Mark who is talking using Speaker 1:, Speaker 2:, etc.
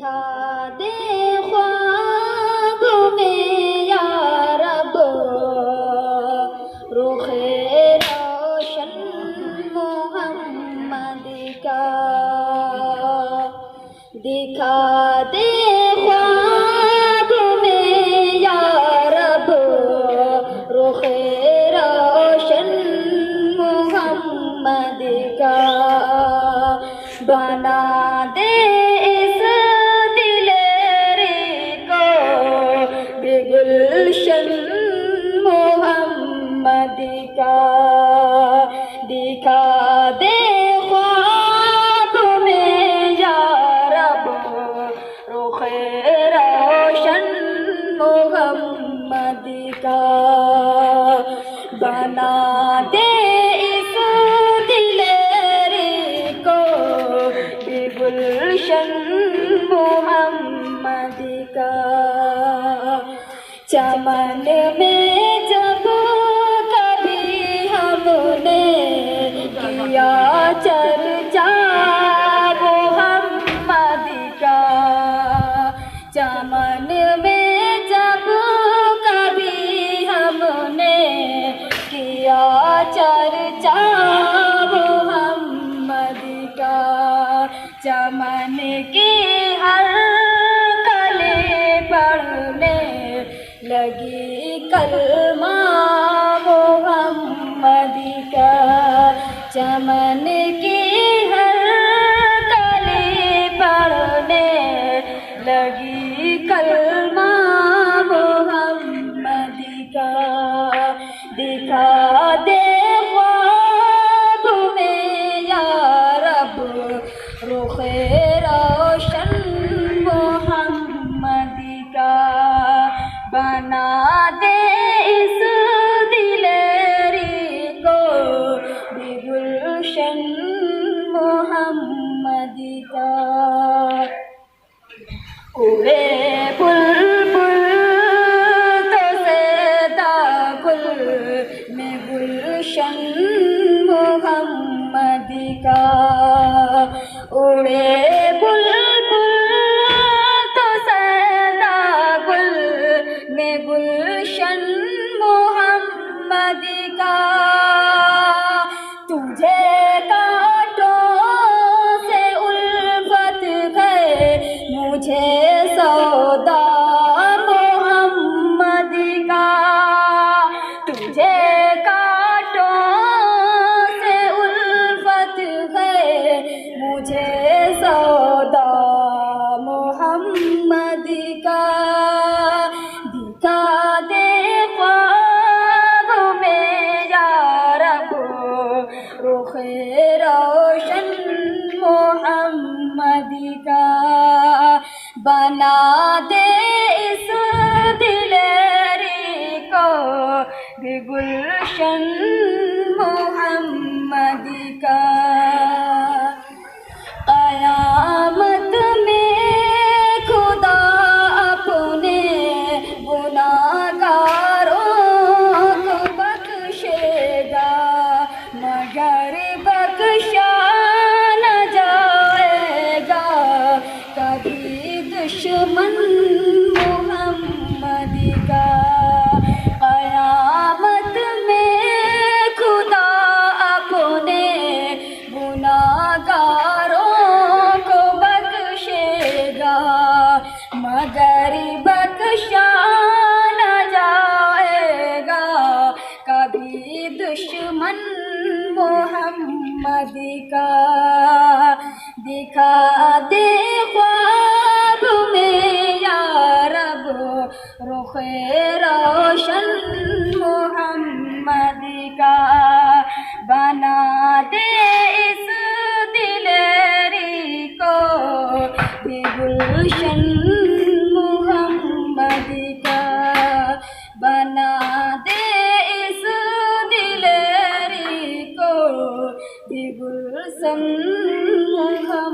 Speaker 1: دکھا دے خواب میں یا رب رخ روشن محمد کا، دکھا دے خواب میں یا رب رخ روشن محمد کا، بنا دے اس دلیر کو گلشن محمد کا، دکھا دے خواب میں یا رب رخ روشن محمد کا، بنا دے اس دلیر کو گلشن محمد کا، چمن میں جب کبھی ہم نے کیا چرچا محمد کا، چمن میں جب کبھی ہم نے کیا چرچا محمد کا، چمن کی ہر کلی پڑھنے لگی کلمہ محمد کا، چمن کی ہر کلی پڑھنے لگی کلمہ محمد کا، دکھا دے خواب میں یا رب رخ روشن محمد کا، بنا دے اس دلیری کو گلشن محمد کا، اڑے بلبل تو زیدہ گل میں گلشن محمد کا، اڑے بلبل تو زیدہ گل میں گلشن محمد کا، تجھے کانٹوں سے الفت ہے مجھے سودا محمد کا، تجھے کانٹوں سے الفت ہے مجھے سودا محمد کا، دکھا دے خواب میں یا رب رخ روشن محمد کا، بنا دے اس دلیری کو گلشن محمد کا، قیامت میں خدا اپنے گناہگاروں کو بخشے گا، مگر بخشا نہ جائے گا کبھی دشمن محمد کا، قیامت میں خدا اپنے گناہگاروں کو بخشے گا، مگر بخشا نہ جائے گا کبھی دشمن محمد کا، دکھا دے خواب میں یا رب رخ روشن محمد کا، بنا دے اس دلیری کو گلشن محمد کا، بنا دے اس دلیری کو گلشن محمد